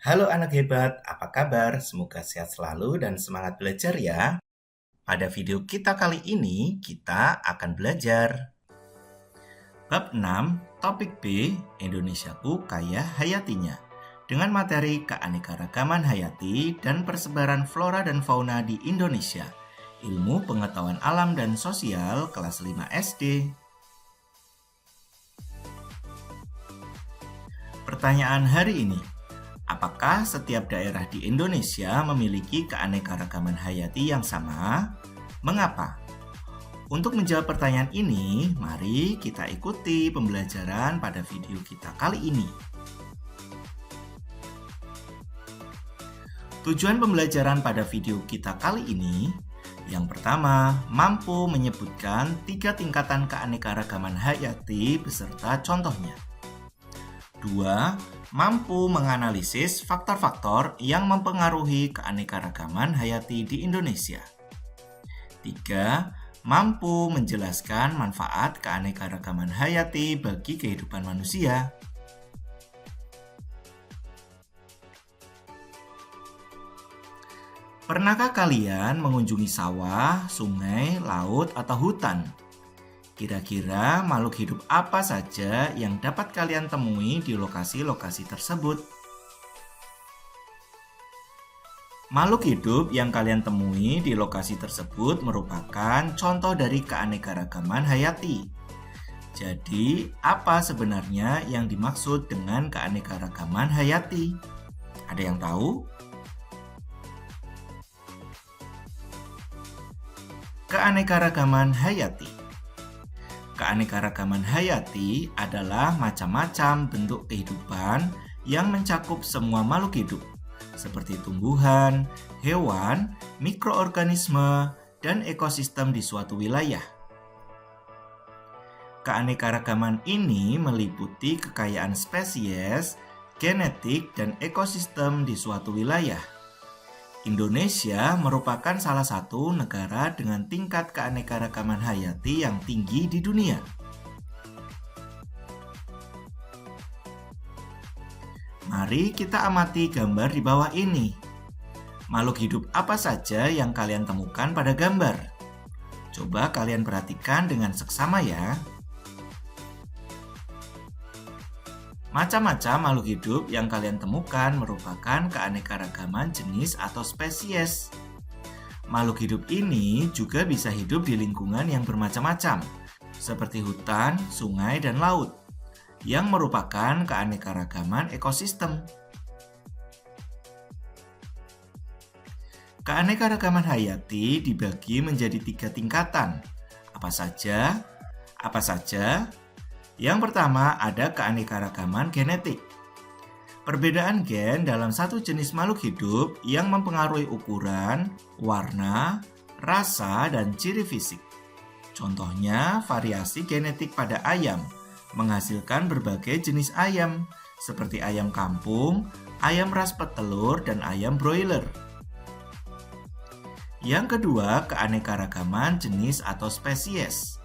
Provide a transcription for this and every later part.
Halo anak hebat, apa kabar? Semoga sehat selalu dan semangat belajar ya. Pada video kita kali ini, kita akan belajar Bab 6, Topik B, Indonesiaku Kaya Hayatinya, dengan materi keanekaragaman hayati dan persebaran flora dan fauna di Indonesia. Ilmu pengetahuan alam dan sosial kelas 5 SD. Pertanyaan hari ini, apakah setiap daerah di Indonesia memiliki keanekaragaman hayati yang sama? Mengapa? Untuk menjawab pertanyaan ini, mari kita ikuti pembelajaran pada video kita kali ini. Tujuan pembelajaran pada video kita kali ini, yang pertama, mampu menyebutkan 3 tingkatan keanekaragaman hayati beserta contohnya. 2. Mampu menganalisis faktor-faktor yang mempengaruhi keanekaragaman hayati di Indonesia. 3. Mampu menjelaskan manfaat keanekaragaman hayati bagi kehidupan manusia. Pernahkah kalian mengunjungi sawah, sungai, laut, atau hutan? Kira-kira makhluk hidup apa saja yang dapat kalian temui di lokasi-lokasi tersebut? Makhluk hidup yang kalian temui di lokasi tersebut merupakan contoh dari keanekaragaman hayati. Jadi, apa sebenarnya yang dimaksud dengan keanekaragaman hayati? Ada yang tahu? Keanekaragaman hayati. Keanekaragaman hayati adalah macam-macam bentuk kehidupan yang mencakup semua makhluk hidup, seperti tumbuhan, hewan, mikroorganisme, dan ekosistem di suatu wilayah. Keanekaragaman ini meliputi kekayaan spesies, genetik, dan ekosistem di suatu wilayah. Indonesia merupakan salah satu negara dengan tingkat keanekaragaman hayati yang tinggi di dunia. Mari kita amati gambar di bawah ini. Makhluk hidup apa saja yang kalian temukan pada gambar? Coba kalian perhatikan dengan seksama ya. Macam-macam makhluk hidup yang kalian temukan merupakan keanekaragaman jenis atau spesies. Makhluk hidup ini juga bisa hidup di lingkungan yang bermacam-macam, seperti hutan, sungai, dan laut, yang merupakan keanekaragaman ekosistem. Keanekaragaman hayati dibagi menjadi 3 tingkatan. Apa saja? Yang pertama ada keanekaragaman genetik. Perbedaan gen dalam satu jenis makhluk hidup yang mempengaruhi ukuran, warna, rasa, dan ciri fisik. Contohnya variasi genetik pada ayam menghasilkan berbagai jenis ayam seperti ayam kampung, ayam ras petelur, dan ayam broiler. Yang kedua, keanekaragaman jenis atau spesies.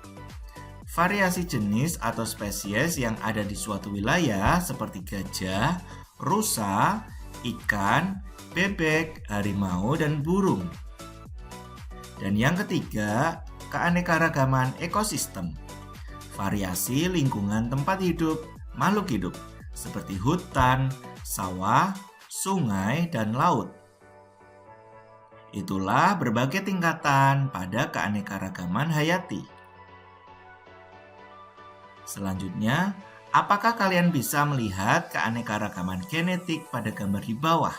Variasi jenis atau spesies yang ada di suatu wilayah seperti gajah, rusa, ikan, bebek, harimau, dan burung. Dan yang ketiga, keanekaragaman ekosistem. Variasi lingkungan tempat hidup makhluk hidup seperti hutan, sawah, sungai, dan laut. Itulah berbagai tingkatan pada keanekaragaman hayati. Selanjutnya, apakah kalian bisa melihat keanekaragaman genetik pada gambar di bawah?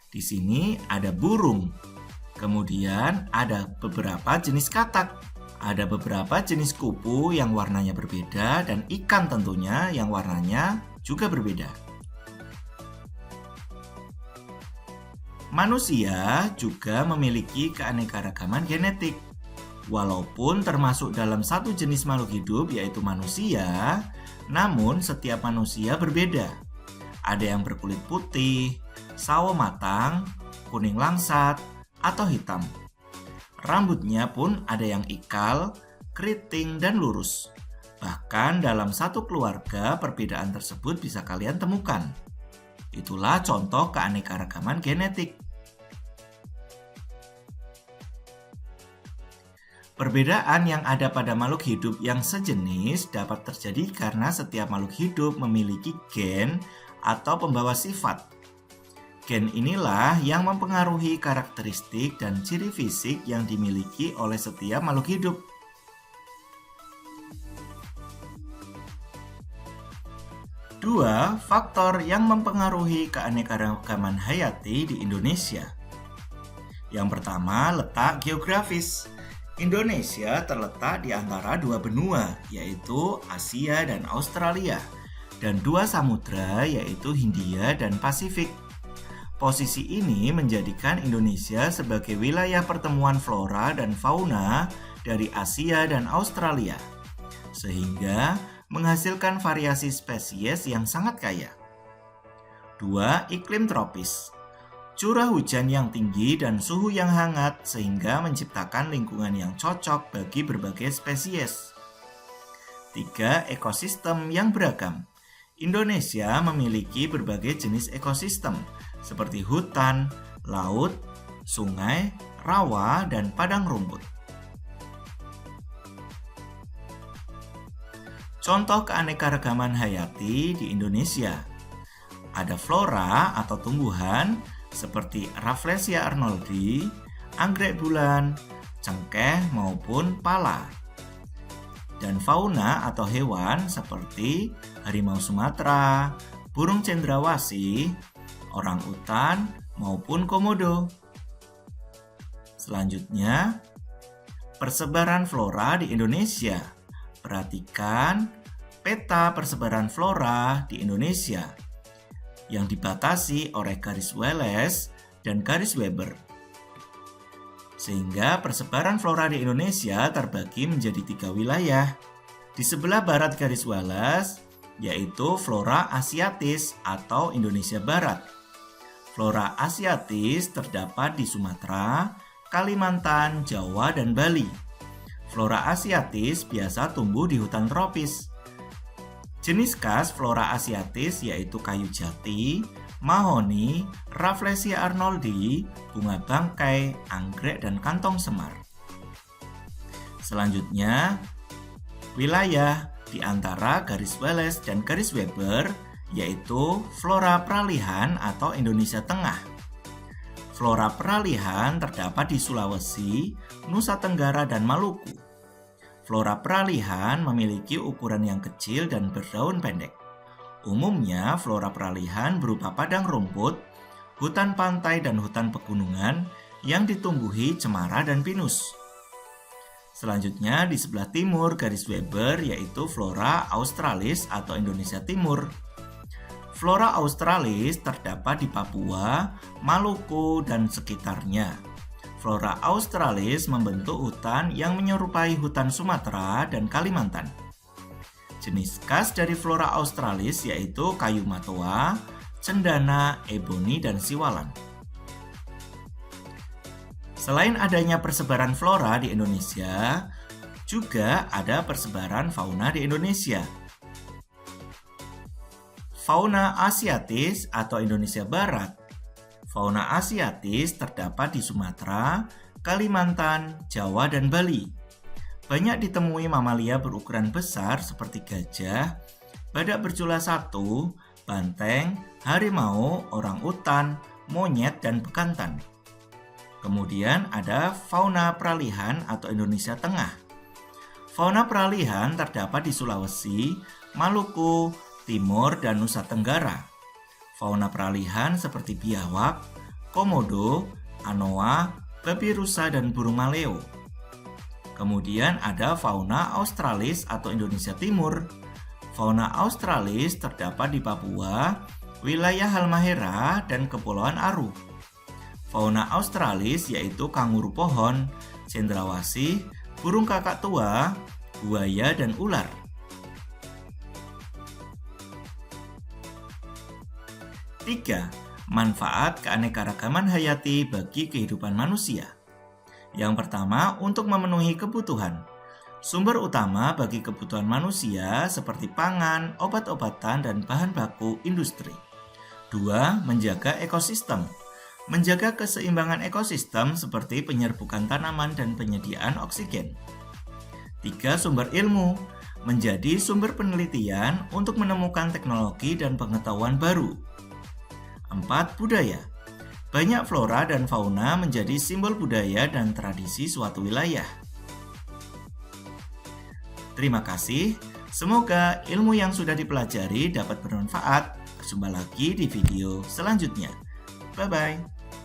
Di sini ada burung, kemudian ada beberapa jenis katak, ada beberapa jenis kupu yang warnanya berbeda, dan ikan tentunya yang warnanya juga berbeda. Manusia juga memiliki keanekaragaman genetik. Walaupun termasuk dalam satu jenis makhluk hidup yaitu manusia, namun setiap manusia berbeda. Ada yang berkulit putih, sawo matang, kuning langsat, atau hitam. Rambutnya pun ada yang ikal, keriting, dan lurus. Bahkan dalam satu keluarga perbedaan tersebut bisa kalian temukan. Itulah contoh keanekaragaman genetik. Perbedaan yang ada pada makhluk hidup yang sejenis dapat terjadi karena setiap makhluk hidup memiliki gen atau pembawa sifat. Gen inilah yang mempengaruhi karakteristik dan ciri fisik yang dimiliki oleh setiap makhluk hidup. Dua faktor yang mempengaruhi keanekaragaman hayati di Indonesia. Yang pertama, letak geografis. Indonesia terletak di antara dua benua, yaitu Asia dan Australia, dan dua samudra, yaitu Hindia dan Pasifik. Posisi ini menjadikan Indonesia sebagai wilayah pertemuan flora dan fauna dari Asia dan Australia, sehingga menghasilkan variasi spesies yang sangat kaya. Dua, iklim tropis. Curah hujan yang tinggi dan suhu yang hangat sehingga menciptakan lingkungan yang cocok bagi berbagai spesies. 3. Ekosistem yang beragam. Indonesia memiliki berbagai jenis ekosistem seperti hutan, laut, sungai, rawa, dan padang rumput. Contoh keanekaragaman hayati di Indonesia. Ada flora atau tumbuhan seperti Rafflesia arnoldi, anggrek bulan, cengkeh maupun pala. Dan fauna atau hewan seperti harimau Sumatera, burung cendrawasih, orangutan maupun komodo. Selanjutnya, persebaran flora di Indonesia. Perhatikan peta persebaran flora di Indonesia yang dibatasi oleh garis Wallace dan garis Weber. Sehingga persebaran flora di Indonesia terbagi menjadi 3 wilayah. Di sebelah barat garis Wallace, yaitu flora asiatis atau Indonesia Barat. Flora asiatis terdapat di Sumatera, Kalimantan, Jawa, dan Bali. Flora asiatis biasa tumbuh di hutan tropis. Jenis khas flora asiatis yaitu kayu jati, mahoni, Rafflesia arnoldi, bunga bangkai, anggrek, dan kantong semar. Selanjutnya, wilayah di antara garis Wallace dan garis Weber yaitu flora peralihan atau Indonesia Tengah. Flora peralihan terdapat di Sulawesi, Nusa Tenggara, dan Maluku. Flora peralihan memiliki ukuran yang kecil dan berdaun pendek. Umumnya, flora peralihan berupa padang rumput, hutan pantai, dan hutan pegunungan yang ditumbuhi cemara dan pinus. Selanjutnya, di sebelah timur garis Weber yaitu flora australis atau Indonesia Timur. Flora australis terdapat di Papua, Maluku, dan sekitarnya. Flora australis membentuk hutan yang menyerupai hutan Sumatera dan Kalimantan. Jenis khas dari flora australis yaitu kayu matoa, cendana, eboni, dan siwalan. Selain adanya persebaran flora di Indonesia, juga ada persebaran fauna di Indonesia. Fauna asiatis atau Indonesia Barat. Fauna asiatis terdapat di Sumatera, Kalimantan, Jawa, dan Bali. Banyak ditemui mamalia berukuran besar seperti gajah, badak bercula 1, banteng, harimau, orangutan, monyet, dan bekantan. Kemudian ada fauna peralihan atau Indonesia Tengah. Fauna peralihan terdapat di Sulawesi, Maluku, Timur, dan Nusa Tenggara. Fauna peralihan seperti biawak, komodo, anoa, babi rusa, dan burung maleo. Kemudian ada fauna australis atau Indonesia Timur. Fauna australis terdapat di Papua, wilayah Halmahera, dan Kepulauan Aru. Fauna australis yaitu kanguru pohon, cendrawasih, burung kakak tua, buaya, dan ular. Tiga, manfaat keanekaragaman hayati bagi kehidupan manusia. Yang pertama, untuk memenuhi kebutuhan. Sumber utama bagi kebutuhan manusia seperti pangan, obat-obatan, dan bahan baku industri. 2. Menjaga ekosistem. Menjaga keseimbangan ekosistem seperti penyerbukan tanaman dan penyediaan oksigen. 3. Sumber ilmu. Menjadi sumber penelitian untuk menemukan teknologi dan pengetahuan baru. 4. Budaya. Banyak flora dan fauna menjadi simbol budaya dan tradisi suatu wilayah. Terima kasih. Semoga ilmu yang sudah dipelajari dapat bermanfaat. Jumpa lagi di video selanjutnya. Bye-bye.